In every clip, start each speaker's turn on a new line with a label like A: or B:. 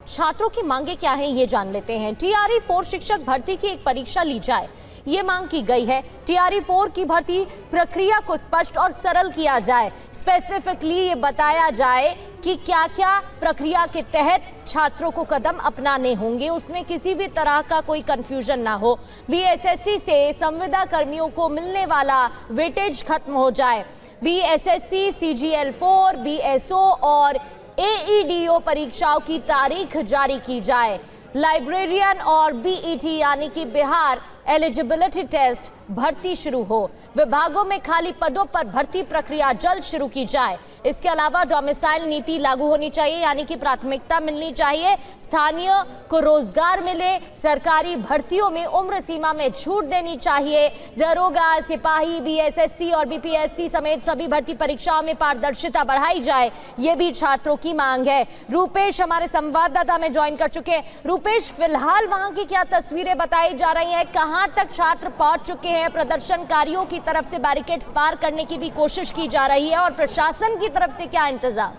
A: छात्रों की मांगे क्या हैं ये जान लेते हैं। टीआरई 4 शिक्षक भर्ती की एक परीक्षा ली जाए, ये मांग की गई है। टीआरई 4 की भर्ती प्रक्रिया को स्पष्ट और सरल किया जाए। स्पेसिफिकली ये बताया जाए कि क्या क्या प्रक्रिया के तहत छात्रों को कदम अपनाने होंगे, उसमें किसी भी तरह का कोई कंफ्यूजन ना हो। बीएसएससी से संविदा कर्मियों को मिलने वाला वेटेज खत्म हो जाए। बीएसएससी, सीजीएल 4, बीएसओ और एईडीओ परीक्षाओं की तारीख जारी की जाए। लाइब्रेरियन और बीईटी यानी कि बिहार एलिजिबिलिटी टेस्ट भर्ती शुरू हो। विभागों में खाली पदों पर भर्ती प्रक्रिया जल्द शुरू की जाए। इसके अलावा डोमिसाइल नीति लागू होनी चाहिए, यानी कि प्राथमिकता मिलनी चाहिए। स्थानीय को रोजगार मिले। सरकारी भर्तियों में उम्र सीमा में छूट देनी चाहिए। दरोगा, सिपाही, बीएसएससी और बीपीएससी समेत सभी भर्ती परीक्षाओं में पारदर्शिता बढ़ाई जाए, ये भी छात्रों की मांग है। रूपेश हमारे संवाददाता में ज्वाइन कर चुके हैं। रूपेश, फिलहाल वहां की क्या तस्वीरें बताई जा रही हैं? कहां तक छात्र पहुंच चुके हैं? प्रदर्शनकारियों की तरफ से बैरिकेड्स पार करने की भी कोशिश की जा रही है और प्रशासन की तरफ से क्या इंतजाम?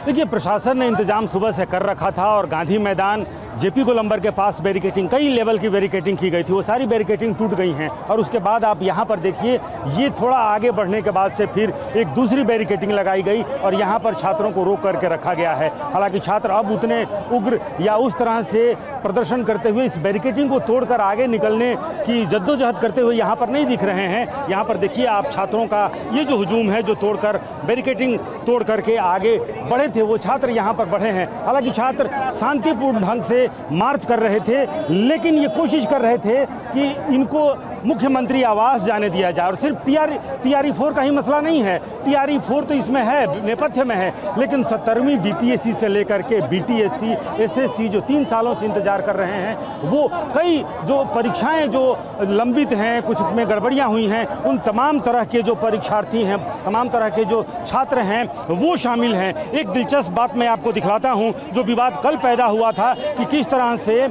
B: देखिए, प्रशासन ने इंतजाम सुबह से कर रखा था और गांधी मैदान जेपी गोलंबर के पास बैरिकेटिंग, कई लेवल की बैरिकेटिंग की गई थी, वो सारी बैरिकेटिंग टूट गई हैं। और उसके बाद आप यहाँ पर देखिए, ये थोड़ा आगे बढ़ने के बाद से फिर एक दूसरी बैरिकेटिंग लगाई गई और यहाँ पर छात्रों को रोक करके रखा गया है। हालांकि छात्र अब उतने उग्र या उस तरह से प्रदर्शन करते हुए इस बैरिकेटिंग को तोड़कर आगे निकलने की जद्दोजहद करते हुए यहाँ पर नहीं दिख रहे हैं। यहाँ पर देखिए आप, छात्रों का ये जो हुजूम है, जो तोड़कर बैरिकेटिंग तोड़ करके आगे बढ़े थे, वो छात्र यहाँ पर बढ़े हैं। हालांकि छात्र शांतिपूर्ण ढंग से मार्च कर रहे थे, लेकिन ये कोशिश कर रहे थे कि इनको मुख्यमंत्री आवास जाने दिया जाए। और सिर्फ टीआरई 4 का ही मसला नहीं है, टीआरई 4 तो इसमें है, नेपथ्य में है, लेकिन 17वीं बीपीएससी से लेकर के बीटीएससी, एसएससी जो 3 सालों से इंतजार कर रहे हैं, वो कई जो परीक्षाएं जो लंबित हैं, कुछ में गड़बड़ियां हुई हैं, उन तमाम तरह के जो परीक्षार्थी हैं, तमाम तरह के जो छात्र हैं, वो शामिल हैं। एक दिलचस्प बात मैं आपको दिखलाता हूं, जो विवाद कल पैदा हुआ था कि किस तरह से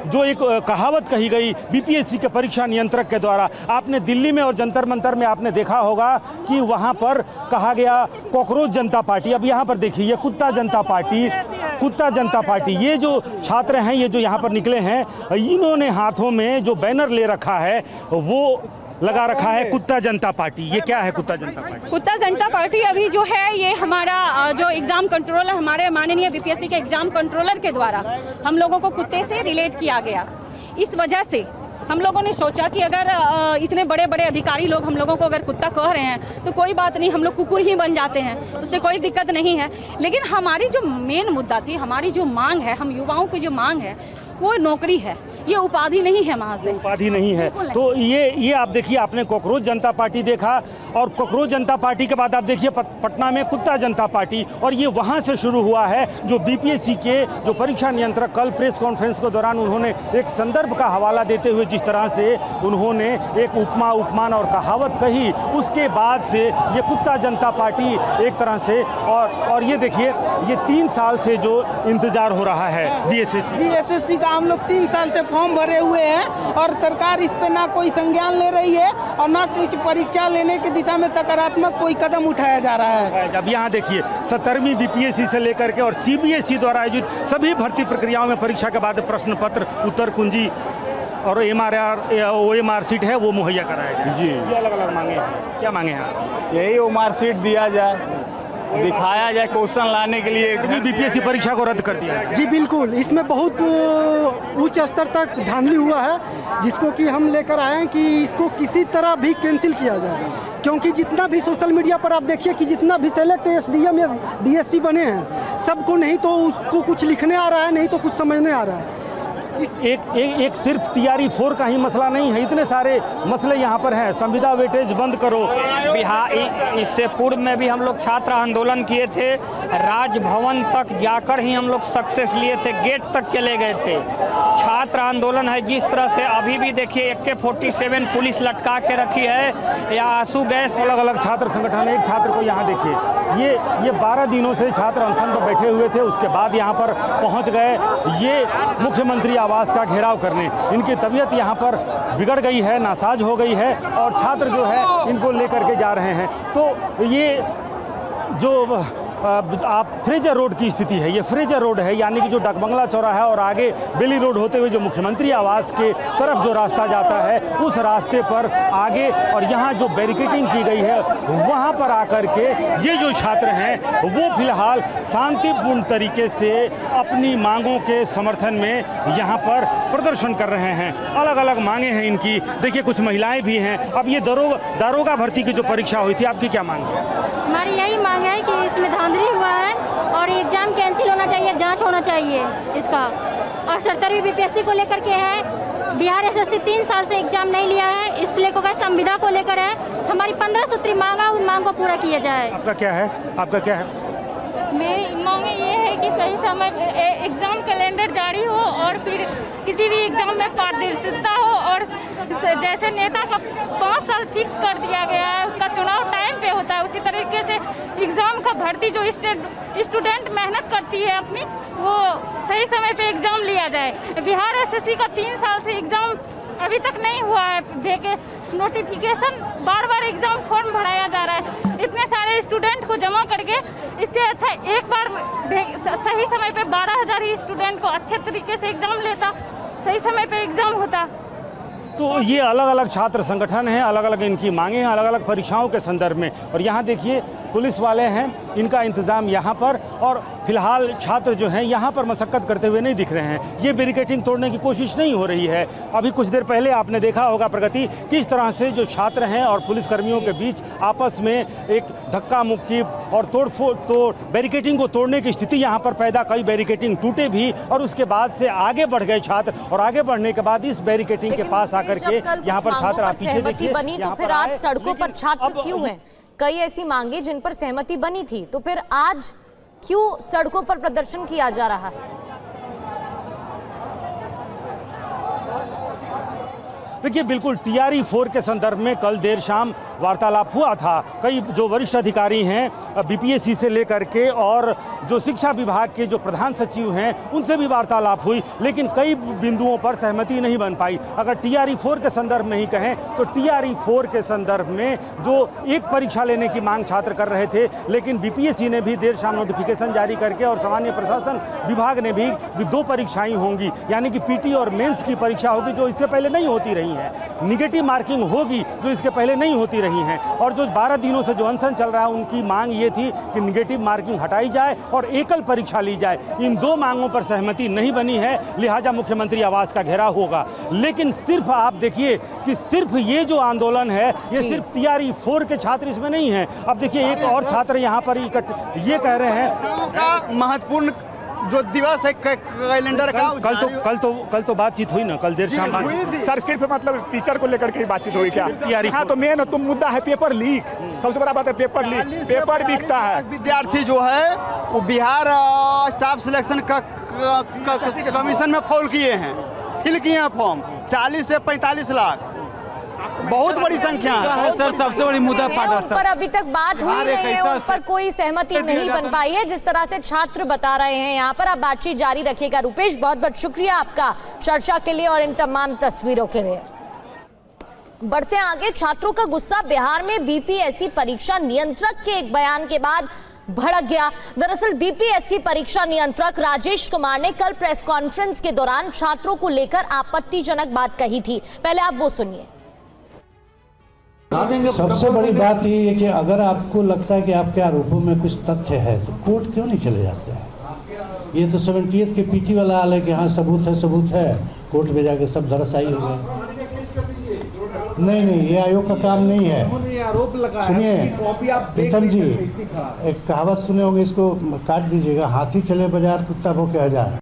B: जो एक कहावत कही गई बीपीएससी के परीक्षा नियंत्रक के द्वारा, आपने दिल्ली में और जंतर मंतर में आपने देखा होगा कि वहां पर कहा गया कॉकरोच जनता पार्टी। अब यहाँ पर देखिए, ये कुत्ता जनता पार्टी, ये जो छात्र हैं, ये जो यहाँ पर निकले हैं, इन्होंने हाथों में जो बैनर ले रखा है वो लगा रखा है कुत्ता जनता पार्टी। ये क्या है कुत्ता जनता पार्टी?
C: कुत्ता जनता पार्टी अभी जो है, ये हमारा जो एग्जाम कंट्रोलर, हमारे माननीय बीपीएससी के एग्जाम कंट्रोलर के द्वारा हम लोगों को कुत्ते से रिलेट किया गया। इस वजह से हम लोगों ने सोचा कि अगर इतने बड़े बड़े अधिकारी लोग हम लोगों को अगर कुत्ता कह रहे हैं तो कोई बात नहीं, हम लोग कुकुर ही बन जाते हैं, उससे कोई दिक्कत नहीं है। लेकिन हमारी जो मेन मुद्दा थी, हमारी जो मांग है, हम युवाओं की जो मांग है, वो नौकरी है, ये उपाधि नहीं है। वहाँ से
B: उपाधि नहीं है। तो ये आप देखिए, आपने कॉकरोच जनता पार्टी देखा और कॉकरोच जनता पार्टी के बाद आप देखिए पटना में कुत्ता जनता पार्टी, और ये वहाँ से शुरू हुआ है। जो बीपीएससी के जो परीक्षा नियंत्रक कल प्रेस कॉन्फ्रेंस के दौरान उन्होंने एक संदर्भ का हवाला देते हुए जिस तरह से उन्होंने एक उपमा, उपमान और कहावत कही, उसके बाद से ये कुत्ता जनता पार्टी एक तरह से, और ये देखिए, ये 3 साल से जो इंतजार हो रहा है
D: बीएसएससी का, हम लोग 3 साल से फॉर्म भरे हुए हैं और सरकार इस पे ना कोई संज्ञान ले रही है और ना कुछ परीक्षा लेने की दिशा में सकारात्मक कोई कदम उठाया जा रहा है।
B: अब यहाँ देखिए, 17वीं बीपीएससी से लेकर के और सीबीएसई द्वारा आयोजित सभी भर्ती प्रक्रियाओं में परीक्षा के बाद प्रश्न पत्र, उत्तर कुंजी और ओएमआर सीट है वो मुहैया कराएगी। जी, ये अलग अलग मांगे हैं। क्या मांगे हैं?
E: यही ओएमआर सीट दिया जाए, दिखाया जाए, क्वेश्चन लाने के लिए।
B: बीपीएससी परीक्षा को रद्द कर दिया
F: जी बिल्कुल, इसमें बहुत उच्च स्तर तक धांधली हुआ है, जिसको कि हम लेकर आए हैं कि इसको किसी तरह भी कैंसिल किया जाए। क्योंकि जितना भी सोशल मीडिया पर आप देखिए कि जितना भी सेलेक्ट एसडीएम या डीएसपी बने हैं, सबको नहीं तो उसको कुछ लिखने आ रहा है, नहीं तो कुछ समझने आ रहा है।
B: एक सिर्फ टीआरई 4 का ही मसला नहीं है, इतने सारे मसले यहाँ पर हैं। संविदा वेटेज बंद करो।
G: बिहार, इससे पूर्व में भी हम लोग छात्र आंदोलन किए थे, राजभवन तक जाकर ही हम लोग सक्सेस लिए थे, गेट तक चले गए थे। छात्र आंदोलन है जिस तरह से, अभी भी देखिए AK-47 पुलिस लटका के रखी है, या आंसू गैस।
B: अलग अलग छात्र संगठन, एक छात्र को यहाँ देखिए, ये 12 दिनों से छात्र अनशन पर बैठे हुए थे, उसके बाद यहाँ पर पहुँच गए ये मुख्यमंत्री आवास का घेराव करने। इनकी तबीयत यहाँ पर बिगड़ गई है, नासाज हो गई है और छात्र जो है इनको लेकर के जा रहे हैं। तो ये जो आप फ्रेजर रोड की स्थिति है। ये फ्रेजर रोड है, यानी कि जो डाकबंगला चौराहा और आगे बेली रोड होते हुए जो मुख्यमंत्री आवास के तरफ जो रास्ता जाता है, उस रास्ते पर आगे और यहाँ जो बैरिकेडिंग की गई है वहाँ पर आकर के ये जो छात्र हैं वो फिलहाल शांतिपूर्ण तरीके से अपनी मांगों के समर्थन में यहाँ पर प्रदर्शन कर रहे हैं। अलग अलग मांगे हैं इनकी। देखिए कुछ महिलाएं भी हैं। अब ये दारोगा भर्ती की जो परीक्षा हुई थी, आपकी क्या मांग है?
H: हमारी यही मांग है कि इसमें धांधली हुआ है और एग्जाम कैंसिल होना चाहिए, जांच होना चाहिए इसका। और 70वीं बीपीएससी को लेकर के है, बिहार एसएससी 3 साल से एग्जाम नहीं लिया है, इसलिए को संविदा को लेकर है। हमारी 15 सूत्री मांग है, उन मांग को पूरा किया जाए।
B: आपका क्या है? आपका क्या है?
I: मेरी मांग ये है कि सही समय एग्जाम कैलेंडर जारी हो और फिर किसी भी एग्जाम में पारदर्शिता हो और जैसे नेता का 5 साल फिक्स कर दिया गया है, उसका चुनाव टाइम पे होता है, उसी तरीके से एग्जाम का भर्ती जो स्टूडेंट मेहनत करती है अपनी, वो सही समय पे एग्जाम लिया जाए। बिहार एसएससी का 3 साल से एग्जाम अभी तक नहीं हुआ है, नोटिफिकेशन बार एग्जाम फॉर्म भराया जा रहा है। इतने सारे स्टूडेंट को जमा करके इससे अच्छा एक बार सही समय पे 12,000 ही स्टूडेंट को अच्छे तरीके से एग्जाम लेता, सही समय पे एग्जाम होता।
B: तो ये अलग अलग छात्र संगठन हैं, अलग अलग इनकी मांगे हैं, अलग अलग परीक्षाओं के संदर्भ में। और यहाँ देखिए पुलिस वाले हैं, इनका इंतज़ाम यहाँ पर, और फिलहाल छात्र जो हैं यहाँ पर मशक्कत करते हुए नहीं दिख रहे हैं। ये बैरिकेडिंग तोड़ने की कोशिश नहीं हो रही है। अभी कुछ देर पहले आपने देखा होगा प्रगति, किस तरह से जो छात्र हैं और पुलिसकर्मियों के बीच आपस में एक धक्का मुक्की और तोड़ बैरिकेडिंग को तोड़ने की स्थिति यहाँ पर पैदा। कई बैरिकेडिंग टूटे भी और उसके बाद से आगे बढ़ गए छात्र, और आगे बढ़ने के बाद इस बैरिकेडिंग के पास आकर के यहाँ पर छात्र आप पीछे देखिए
A: बनी, तो फिर आज सड़कों पर छात्र क्यों हैं? कई ऐसी मांगे जिन पर सहमति बनी थी, तो फिर आज क्यों सड़कों पर प्रदर्शन किया जा रहा है?
B: देखिए बिल्कुल TRE 4 के संदर्भ में कल देर शाम वार्तालाप हुआ था। कई जो वरिष्ठ अधिकारी हैं BPSC से लेकर के और जो शिक्षा विभाग के जो प्रधान सचिव हैं उनसे भी वार्तालाप हुई, लेकिन कई बिंदुओं पर सहमति नहीं बन पाई। अगर TRE 4 के संदर्भ में ही कहें तो TRE 4 के संदर्भ में जो एक परीक्षा लेने की मांग छात्र कर रहे थे, लेकिन BPSC ने भी देर शाम नोटिफिकेशन जारी करके और सामान्य प्रशासन विभाग ने भी 2 परीक्षाएं होंगी, यानी कि PT और मेंस की परीक्षा होगी जो इससे पहले नहीं होती रही है। निगेटिव मार्किंग होगी जो इसके पहले नहीं होती रही हैं। और जो 12 दिनों से जो अनशन चल रहा है उनकी मांग ये थी कि निगेटिव मार्किंग हटाई जाए और एकल परीक्षा ली जाए। इन 2 मांगों पर सहमति नहीं बनी है, लिहाजा मुख्यमंत्री आवास का घेराव होगा। लेकिन सिर्फ आप देखिए कि सिर्फ ये जो आंदोलन है ये सिर्फ TRE 4 के छात्र इसमें नहीं है। अब देखिए एक और छात्र यहाँ पर ये कह रहे हैं
J: महत्वपूर्ण जो दिवस है कैलेंडर का,
B: कल तो बातचीत हुई ना, कल देर शाम
J: सर सिर्फ मतलब टीचर को लेकर के बातचीत हुई क्या? हाँ, तो मेन तो मुद्दा है पेपर लीक। सबसे बड़ा बात है पेपर लीक। पेपर बिकता है। विद्यार्थी जो है वो बिहार स्टाफ सिलेक्शन का कमीशन में फॉल किए हैं, फिल किए हैं फॉर्म 40 से 45 लाख, बहुत बड़ी संख्या है सर। सबसे बड़ी मुद्दा
A: उन पर अभी तक बात हुई नहीं है, उन पर कोई सहमति नहीं बन पाई है, जिस तरह से छात्र बता रहे हैं। यहाँ पर आप बातचीत जारी रखिएगा। रुपेश, बहुत बहुत शुक्रिया आपका चर्चा के लिए और इन तमाम तस्वीरों के लिए। बढ़ते आगे, छात्रों का गुस्सा बिहार में BPSC परीक्षा नियंत्रक के एक बयान के बाद भड़क गया। दरअसल BPSC परीक्षा नियंत्रक राजेश कुमार ने कल प्रेस कॉन्फ्रेंस के दौरान छात्रों को लेकर आपत्तिजनक बात कही थी। पहले आप वो सुनिए।
K: सबसे बड़ी बात ये है कि अगर आपको लगता है कि आपके आरोपों में कुछ तथ्य है तो कोर्ट क्यों नहीं चले जाते हैं? ये तो 70th के PT वाला हाल है कि हाँ सबूत है, कोर्ट में जाके सब धराशायी हो गए। नहीं, ये आयोग का काम नहीं है। सुनिए प्रीतम जी, एक कहावत सुने होंगे, इसको काट दीजिएगा, हाथी चले बाजार कुत्ता भौंके हजार।